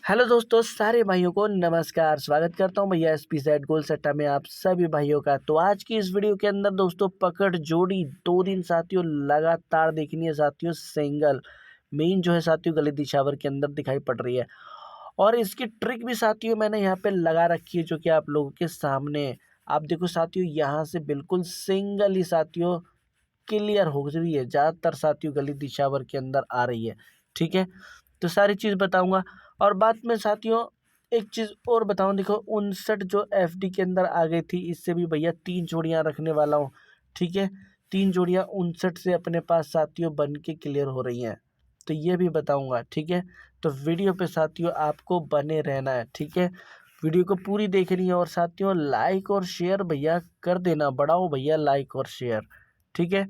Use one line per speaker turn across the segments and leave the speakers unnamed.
Hello दोस्तों, सारे भाइयों को नमस्कार। स्वागत करता हूं भैया SPZ गोल सट्टा में आप सभी भाइयों का। तो आज की इस वीडियो के अंदर दोस्तों पकड़ जोड़ी 2 दिन साथियों लगातार देखनी है साथियों। सिंगल मेन जो है साथियों गली दिशावर के अंदर दिखाई पड़ रही है और इसकी ट्रिक भी साथियों मैंने यहाँ पे लगा रखी है जो कि आप लोगों के सामने आप देखो साथियों। यहाँ से बिल्कुल सिंगल ही साथियों क्लियर हो रही है, ज़्यादातर साथियों गली दिशावर के अंदर आ रही है। ठीक है, तो सारी चीज़ बताऊंगा और बाद में साथियों एक चीज़ और बताऊं। देखो 59 जो FD के अंदर आ गई थी, इससे भी भैया 3 जोड़ियां रखने वाला हूं। ठीक है, 3 जोड़ियां 59 से अपने पास साथियों बन के क्लियर हो रही हैं, तो ये भी बताऊंगा। ठीक है, तो वीडियो पे साथियों आपको बने रहना है। ठीक है, वीडियो को पूरी देखनी है और साथियों लाइक और शेयर भैया कर देना, बढ़ाओ भैया लाइक और शेयर। ठीक है,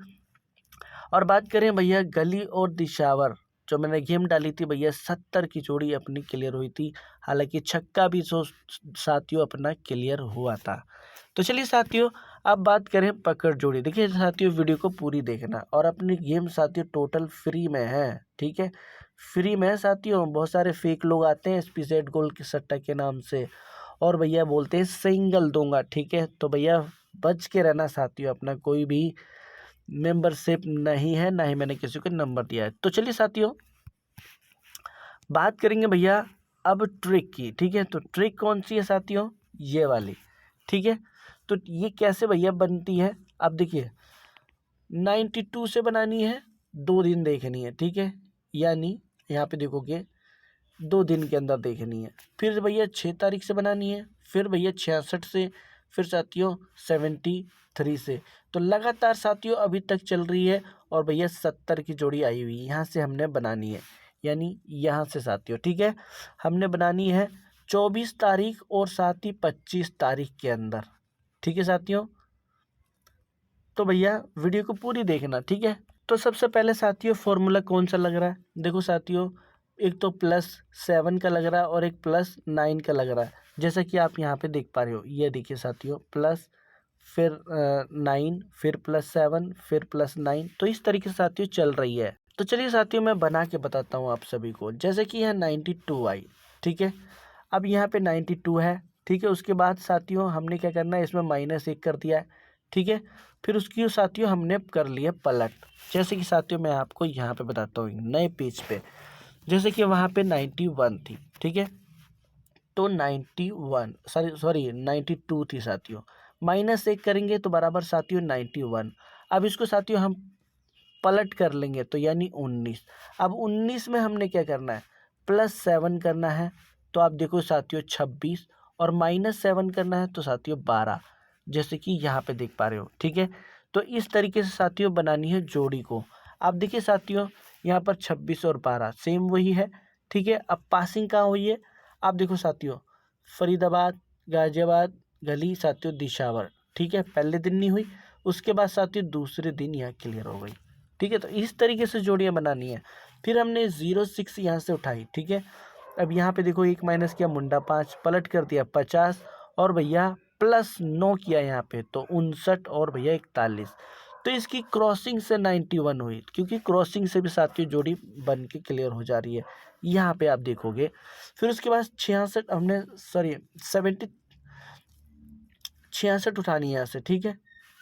और बात करें भैया गली और दिशावर, जो मैंने गेम डाली थी भैया 70 की जोड़ी अपनी क्लियर हुई थी। हालांकि छक्का भी साथियों अपना क्लियर हुआ था। तो चलिए साथियों अब बात करें पकड़ जोड़ी। देखिए साथियों वीडियो को पूरी देखना और अपनी गेम साथियों टोटल फ्री में है। ठीक है, फ्री में है साथियों। बहुत सारे फेक लोग आते हैं SPZ गोल के सट्टा के नाम से और भैया बोलते हैं सिंगल दूंगा। ठीक है, तो भैया बच के रहना साथियों, अपना कोई भी मेंबरशिप नहीं है, ना ही मैंने किसी को नंबर दिया है। तो चलिए साथियों बात करेंगे भैया अब ट्रिक की। ठीक है, तो ट्रिक कौन सी है साथियों? ये वाली। ठीक है, तो ये कैसे भैया बनती है? अब देखिए 92 से बनानी है, 2 दिन देखनी है। ठीक है, यानी यहाँ पे देखोगे 2 दिन के अंदर देखनी है। फिर भैया 6 तारीख से बनानी है, फिर भैया 66 से, फिर साथियों 73 से। तो लगातार साथियों अभी तक चल रही है और भैया 70 की जोड़ी आई हुई है। यहाँ से हमने बनानी है, यानी यहाँ से साथियों। ठीक है, हमने बनानी है 24 तारीख और साथ ही 25 तारीख के अंदर। ठीक है साथियों, तो भैया वीडियो को पूरी देखना। ठीक है, तो सबसे पहले साथियों फॉर्मूला कौन सा लग रहा है? देखो साथियों एक तो +7 का लग रहा है और एक +9 का लग रहा है, जैसा कि आप यहाँ पे देख पा रहे हो। ये देखिए साथियों प्लस, फिर 9, फिर +7, फिर +9। तो इस तरीके से साथियों चल रही है। तो चलिए साथियों मैं बना के बताता हूँ आप सभी को। जैसे कि यहाँ 92 आई। ठीक है, अब यहाँ पे 92 है। ठीक है, उसके बाद साथियों हमने क्या करना है, इसमें -1 कर दिया है। ठीक है, फिर उसकी साथियों हमने कर लिया पलट। जैसे कि साथियों मैं आपको यहाँ पे बताता हूँ नए पेज पे। जैसे कि वहाँ पे 91 थी। ठीक है, तो 91 सॉरी 92 थी साथियों, -1 करेंगे तो बराबर साथियों 91। अब इसको साथियों हम पलट कर लेंगे तो यानी 19। अब 19 में हमने क्या करना है, +7 करना है। तो आप देखो साथियों 26 और -7 करना है तो साथियों 12, जैसे कि यहाँ पे देख पा रहे हो। ठीक है, तो इस तरीके से साथियों बनानी है जोड़ी को। आप देखिए साथियों यहाँ पर 26 और 12 सेम वही है। ठीक है, अब पासिंग कहाँ हुई है? आप देखो साथियों फरीदाबाद, गाजियाबाद, गली साथियों दिशावर। ठीक है, पहले दिन नहीं हुई, उसके बाद साथियों दूसरे दिन यहाँ क्लियर हो गई। ठीक है, तो इस तरीके से जोड़ियाँ बनानी है। फिर हमने 06 यहाँ से उठाई। ठीक है, अब यहाँ पे देखो एक माइनस किया, मुंडा 5 पलट कर दिया 50 और भैया +9 किया यहाँ पे तो 59 और भैया 41। तो इसकी क्रॉसिंग से 91 हुई, क्योंकि क्रॉसिंग से भी साथियों जोड़ी बन के क्लियर हो जा रही है। यहाँ पे आप देखोगे फिर उसके बाद 66 हमने सॉरी 66 उठानी है यहाँ से। ठीक है,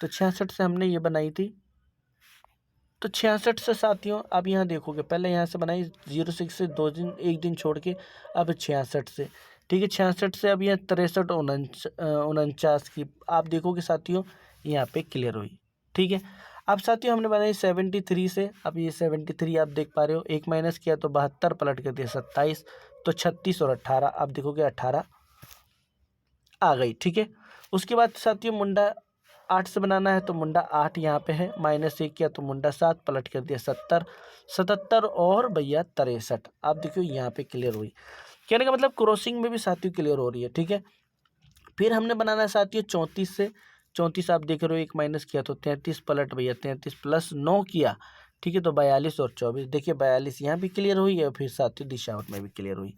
तो 66 से हमने ये बनाई थी। तो 66 से साथियों आप यहाँ देखोगे, पहले यहाँ से बनाई 06 से 2 दिन 1 दिन छोड़ के, अब 66 से। ठीक है, 66 से अब यहाँ 63 49 की आप देखोगे साथियों यहाँ पे क्लियर हुई। ठीक है, अब साथियों हमने बनाई 73 से। अब ये 73 आप देख पा रहे हो, एक माइनस किया तो 72 पलट कर दिया 27, तो 36 और 18 आप देखोगे 18 आ गई। ठीक है, उसके बाद साथियों मुंडा 8 से बनाना है तो मुंडा 8 यहाँ पे है, -1 किया तो मुंडा 7 पलट कर दिया 70, 77 और भैया 63 आप देखियो यहाँ पे क्लियर हुई। कहने का मतलब क्रॉसिंग में भी साथियों क्लियर हो रही है। ठीक है, फिर हमने बनाना है साथियों 34 से। 34 आप देख रहे हो, एक माइनस किया तो 33 पलट भैया 33 +9 किया। ठीक है, तो 42 और 24 देखिए 42 यहाँ भी क्लियर हुई है, फिर साथियों दिशावट में भी क्लियर हुई।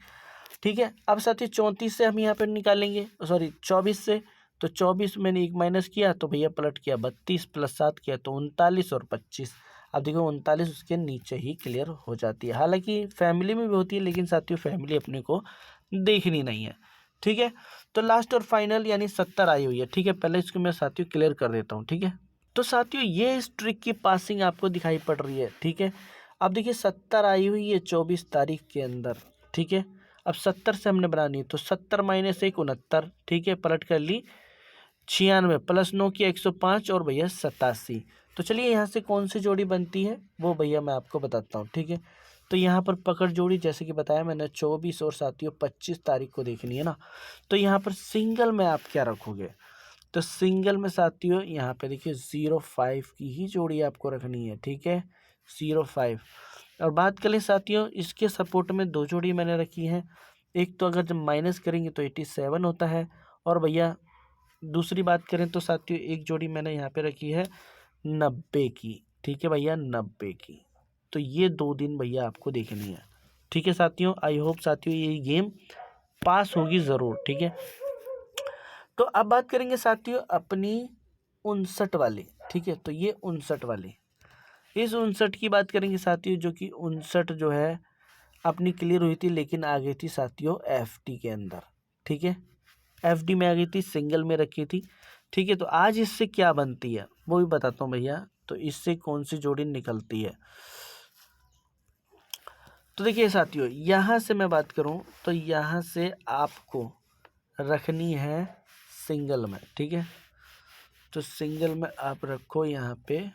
ठीक है, अब साथियों 34 से हम यहाँ पर निकालेंगे, सॉरी 24 से। तो 24 मैंने एक माइनस किया तो भैया पलट किया 32 +7 किया तो 39 और 25 अब देखो 39 उसके नीचे ही क्लियर हो जाती है। हालांकि फैमिली में भी होती है, लेकिन साथियों फैमिली अपने को देखनी नहीं है। ठीक है, तो लास्ट और फाइनल यानी 70 आई हुई है। ठीक है, पहले इसको मैं साथियों क्लियर कर देता हूँ। ठीक है, तो साथियों ये इस ट्रिक की पासिंग आपको दिखाई पड़ रही है। ठीक है, अब देखिए 70 आई हुई है 24 तारीख के अंदर। ठीक है, अब 70 से हमने बनानी है, तो 70 माइनस 1 69। ठीक है, पलट कर ली 96 प्लस 9 की 105 और भैया 87। तो चलिए यहाँ से कौन सी जोड़ी बनती है वो भैया मैं आपको बताता हूँ। ठीक है, तो यहाँ पर पकड़ जोड़ी जैसे कि बताया मैंने 24 और साथियों 25 तारीख को देखनी है ना। तो यहाँ पर सिंगल में आप क्या रखोगे, तो सिंगल में साथियों यहाँ पे देखिए 05 की ही जोड़ी आपको रखनी है। ठीक है, 05। और बात करें साथियों इसके सपोर्ट में दो जोड़ी मैंने रखी है। एक तो अगर जब माइनस करेंगे तो 87 होता है, और भैया दूसरी बात करें तो साथियों एक जोड़ी मैंने यहाँ पे रखी है 90 की। ठीक है भैया, 90 की। तो ये 2 दिन भैया आपको देखनी है। ठीक है साथियों, आई होप साथियों ये गेम पास होगी ज़रूर। ठीक है, तो अब बात करेंगे साथियों अपनी 59 वाली। ठीक है, तो ये 59 वाली, इस 59 की बात करेंगे साथियों, जो कि 59 जो है अपनी क्लियर हुई थी, लेकिन आ गई थी साथियों FD के अंदर। ठीक है, FD में आ गई थी, सिंगल में रखी थी। ठीक है, तो आज इससे क्या बनती है वो भी बताता हूँ भैया। तो इससे कौन सी जोड़ी निकलती है, तो देखिए साथियों यहाँ से मैं बात करूँ तो यहाँ से आपको रखनी है सिंगल में। ठीक है, तो सिंगल में आप रखो यहाँ पे।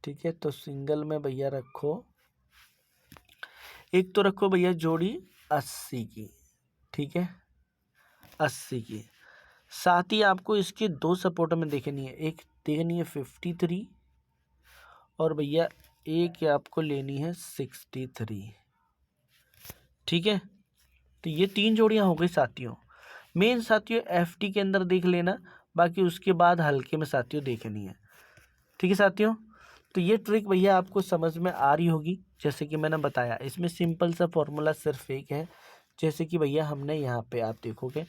ठीक है, तो सिंगल में भैया रखो, एक तो रखो भैया जोड़ी 80 की। ठीक है, 80 की। साथ ही आपको इसके दो सपोर्ट में देखनी है, एक देखनी है 53 और भैया एक आपको लेनी है 63। ठीक है, तो ये 3 जोड़ियां हो गई साथियों। मेन साथियों FD के अंदर देख लेना, बाकी उसके बाद हल्के में साथियों देखनी है। ठीक है साथियों, तो ये ट्रिक भैया आपको समझ में आ रही होगी। जैसे कि मैंने बताया इसमें सिंपल सा फॉर्मूला सिर्फ एक है। जैसे कि भैया हमने यहाँ पे आप देखोगे,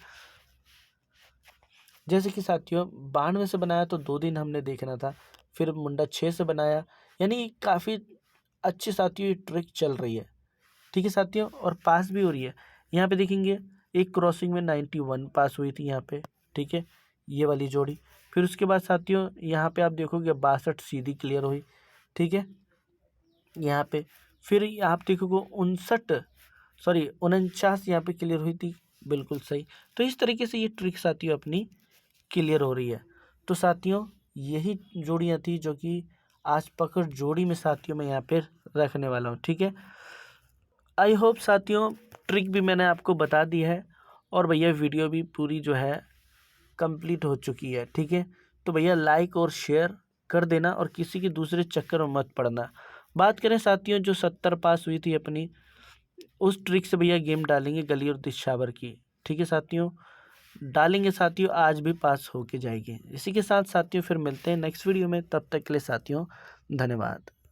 जैसे कि साथियों 92 से बनाया तो 2 दिन हमने देखना था, फिर मुंडा 6 से बनाया, यानी काफ़ी अच्छी साथियों ये ट्रिक चल रही है। ठीक है साथियों, और पास भी हो रही है। यहाँ पे देखेंगे एक क्रॉसिंग में 91 पास हुई थी यहाँ पे। ठीक है, ये वाली जोड़ी। फिर उसके बाद साथियों यहाँ पे आप देखोगे 62 सीधी क्लियर हुई। ठीक है, यहाँ पे फिर आप देखोगे 49 यहाँ पे क्लियर हुई थी, बिल्कुल सही। तो इस तरीके से ये ट्रिक साथियों अपनी क्लियर हो रही है। तो साथियों यही जोड़ियाँ थी जो कि आज पकड़ जोड़ी में साथियों मैं यहाँ पे रखने वाला हूँ। ठीक है, आई होप साथियों ट्रिक भी मैंने आपको बता दी है, और भैया वीडियो भी पूरी जो है कंप्लीट हो चुकी है। ठीक है, तो भैया लाइक और शेयर कर देना, और किसी के दूसरे चक्कर में मत पड़ना। बात करें साथियों जो 70 पास हुई थी अपनी, उस ट्रिक से भैया गेम डालेंगे गली और दिशावर की। ठीक है साथियों, डालेंगे साथियों, आज भी पास होके जाएगी। इसी के साथ साथियों फिर मिलते हैं नेक्स्ट वीडियो में, तब तक के लिए साथियों धन्यवाद।